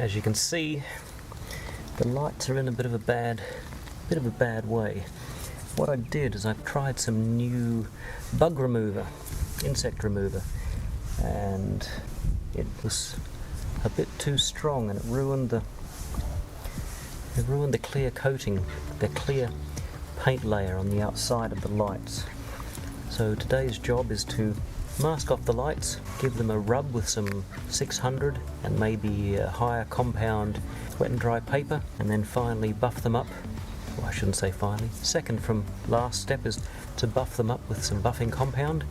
As you can see, the lights are in a bit of a bad way. What I did is I tried some new bug remover, insect remover, and it was a bit too strong and it ruined the clear coating, the clear paint layer on the outside of the lights. So today's job is to mask off the lights, give them a rub with some 600 and maybe a higher compound wet and dry paper, and then finally buff them up. Well, I shouldn't say finally. Second from last step is to buff them up with some buffing compound,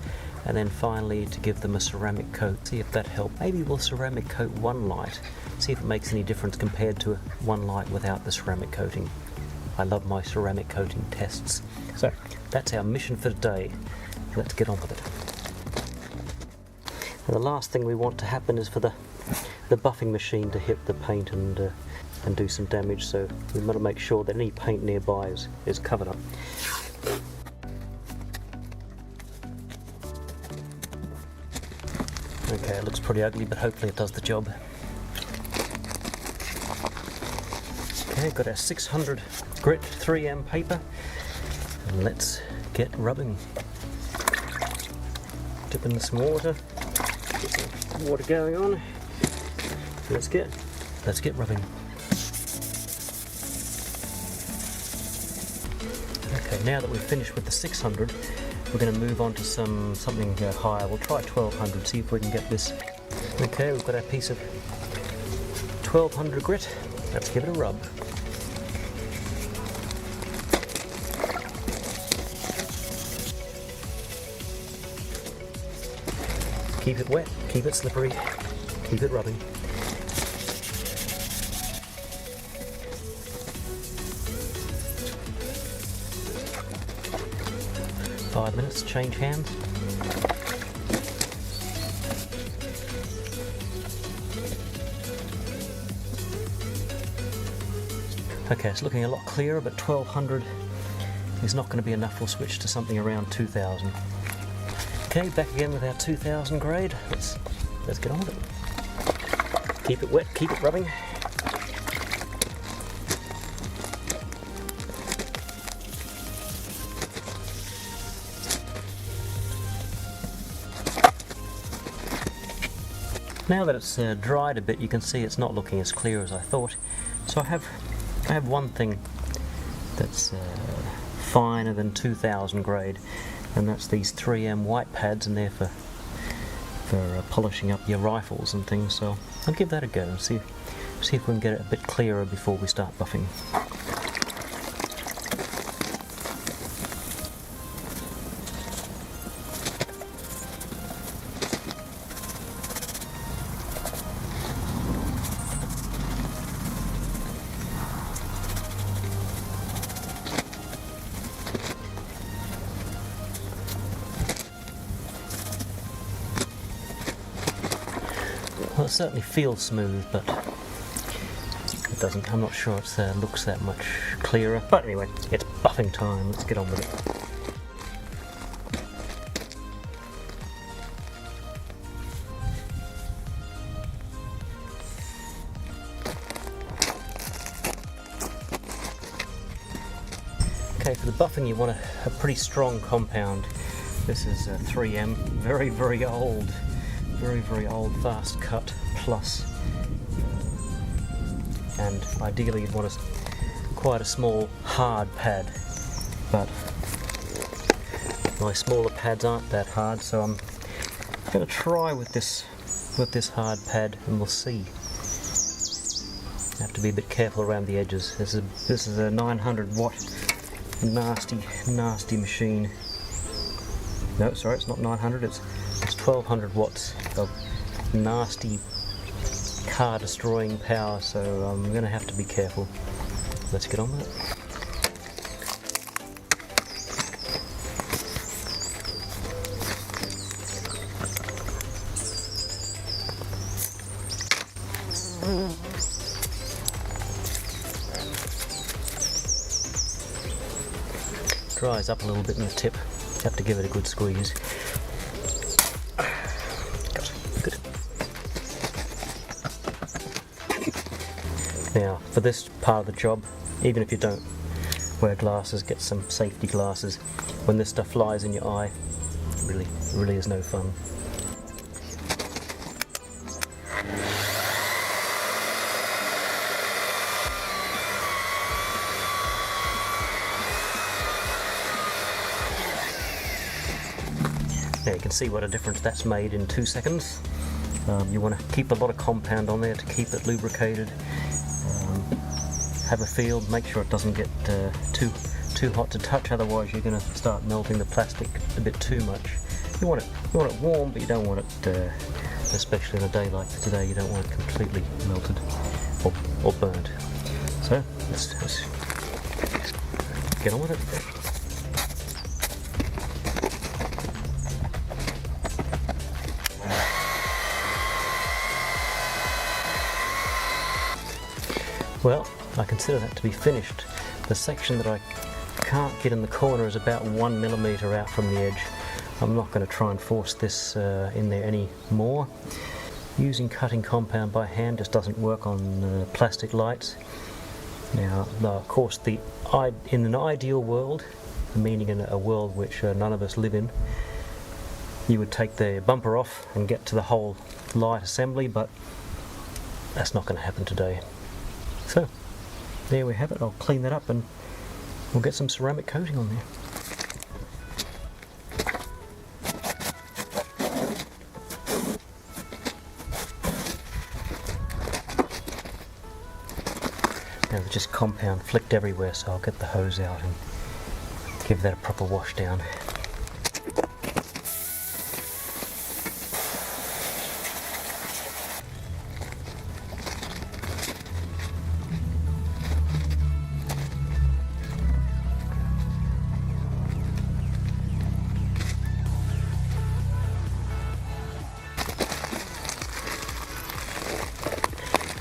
and then finally to give them a ceramic coat. See if that helps. Maybe we'll ceramic coat one light, see if it makes any difference compared to one light without the ceramic coating. I love my ceramic coating tests. So that's our mission for today. Let's get on with it. And the last thing we want to happen is for the buffing machine to hit the paint and do some damage, so we want to make sure that any paint nearby is covered up. Okay, it looks pretty ugly, but hopefully it does the job. Okay, got our 600 grit 3M paper, and let's get rubbing. Dip in some water, get some water going on. Let's get rubbing. Okay, now that we've finished with the 600, we're going to move on to something higher. We'll try 1200, see if we can get this. Okay, we've got our piece of 1200 grit. Let's give it a rub. Keep it wet, keep it slippery, keep it rubbing. Five minutes, change hands. Okay, it's looking a lot clearer, but 1200 is not going to be enough. We'll switch to something around 2000. Okay, back again with our 2000 grade. Let's get on with it. Keep it wet, keep it rubbing. Now that it's dried a bit, you can see it's not looking as clear as I thought. So I have one thing that's finer than 2000 grade, and that's these 3M white pads, and they're for polishing up your rifles and things. So I'll give that a go and see if we can get it a bit clearer before we start buffing. Well, it certainly feels smooth, but it doesn't. I'm not sure it looks that much clearer. But anyway, it's buffing time. Let's get on with it. Okay, for the buffing you want a pretty strong compound. This is 3M, very old. Very old fast cut plus, and ideally you'd want quite a small hard pad, but my smaller pads aren't that hard, so I'm going to try with this hard pad and we'll see. I have to be a bit careful around the edges. This is a 900 watt nasty machine. No, sorry, it's not 900, it's 1200 watts of nasty car destroying power, so I'm going to have to be careful. Let's get on with it. Dries up a little bit in the tip. Have to give it a good squeeze. Good. Now for this part of the job, even if you don't wear glasses, get some safety glasses. When this stuff flies in your eye, it really is no fun. Now you can see what a difference that's made in 2 seconds. You want to keep a lot of compound on there to keep it lubricated. Have a feel, make sure it doesn't get too hot to touch, otherwise you're going to start melting the plastic a bit too much. You want it warm, but you don't want it, especially in a day like today, you don't want it completely melted or burnt. So let's get on with it. Well, I consider that to be finished. The section that I can't get in the corner is about 1 millimeter out from the edge. I'm not going to try and force this in there any more. Using cutting compound by hand just doesn't work on plastic lights. Now, of course, in an ideal world, meaning in a world which none of us live in, you would take the bumper off and get to the whole light assembly, but that's not going to happen today. So, there we have it. I'll clean that up and we'll get some ceramic coating on there. Now there's just compound flicked everywhere, so I'll get the hose out and give that a proper wash down.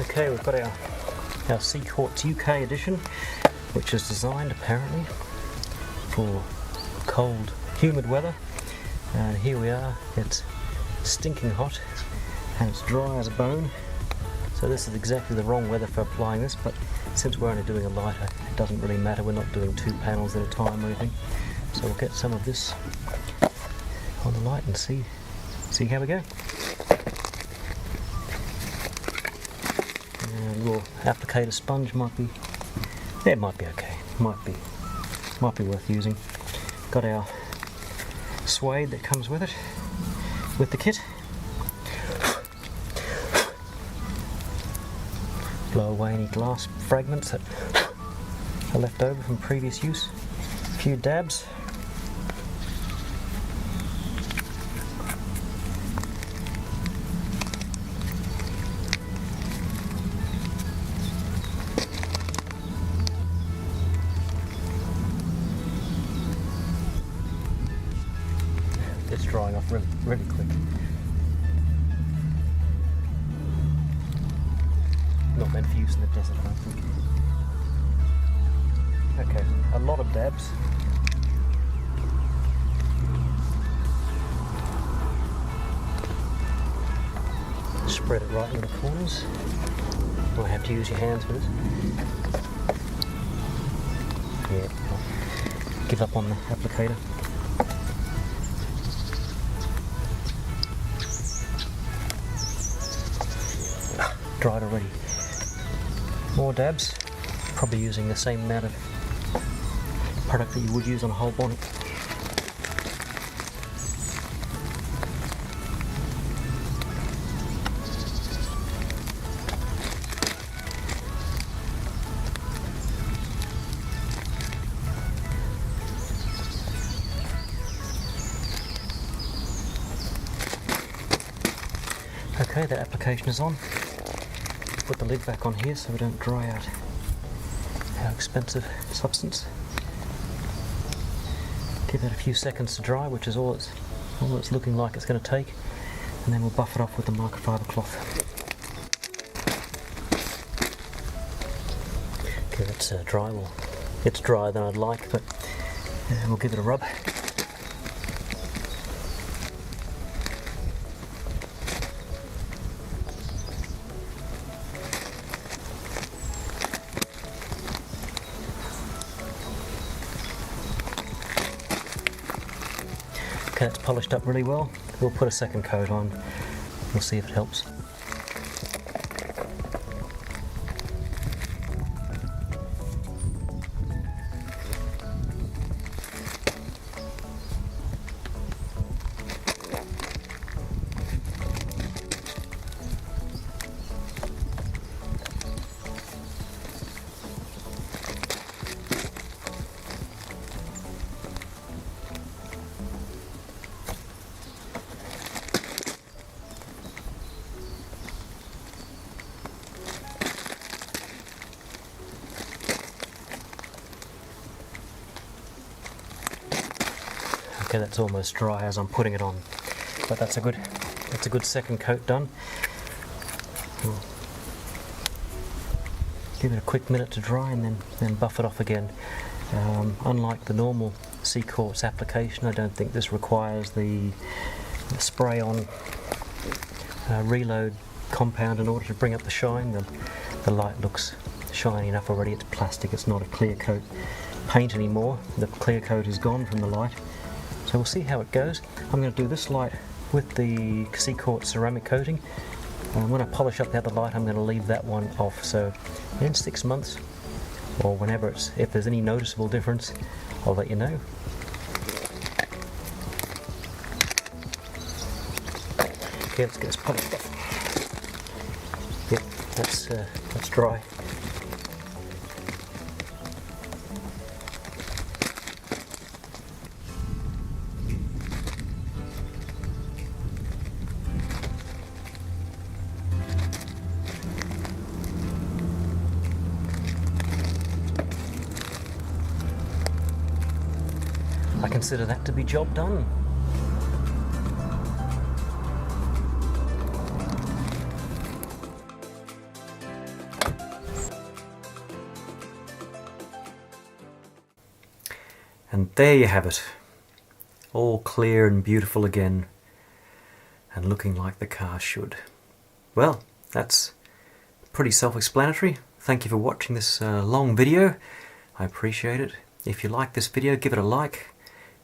Okay, we've got our Sea Quartz UK edition, which is designed apparently for cold, humid weather. And here we are, it's stinking hot and it's dry as a bone. So this is exactly the wrong weather for applying this, but since we're only doing a lighter, it doesn't really matter. We're not doing 2 panels at a time or anything. So we'll get some of this on the light and see how we go. A little applicator sponge might be okay. Might be worth using. Got our suede that comes with it, with the kit. Blow away any glass fragments that are left over from previous use. A few dabs. It's drying off really quick. Not meant for use in the desert, I don't think. Okay, a lot of dabs. Spread it right in the corners. You might have to use your hands for this. Yeah, give up on the applicator. Dried already. More dabs. Probably using the same amount of product that you would use on a whole bonnet. Okay, that application is on. Put the lid back on here so we don't dry out our expensive substance. Give that a few seconds to dry, which is all it's looking like it's going to take, and then we'll buff it off with the microfiber cloth. Okay, that's dry. Well, it's drier than I'd like, but we'll give it a rub. Okay, it's polished up really well. We'll put a second coat on. We'll see if it helps. Okay, that's almost dry as I'm putting it on, but that's a good second coat done. Give it a quick minute to dry and then buff it off again. Unlike the normal sea quartz application, I don't think this requires the spray on reload compound in order to bring up the shine. The light looks shiny enough already. It's plastic, it's not a clear coat paint anymore. The clear coat is gone from the light. So we'll see how it goes. I'm going to do this light with the sea quartz ceramic coating. When I polish up the other light, I'm going to leave that one off. So in 6 months, or whenever if there's any noticeable difference, I'll let you know. Okay, let's get this polished up. Yep, that's dry. I consider that to be job done. And there you have it, all clear and beautiful again, and looking like the car should. Well, that's pretty self-explanatory. Thank you for watching this long video. I appreciate it. If you like this video, give it a like.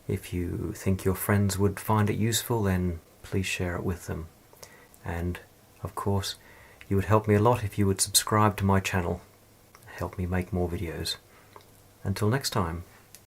If you think your friends would find it useful, then please share it with them. And of course, you would help me a lot if you would subscribe to my channel. Help me make more videos. Until next time.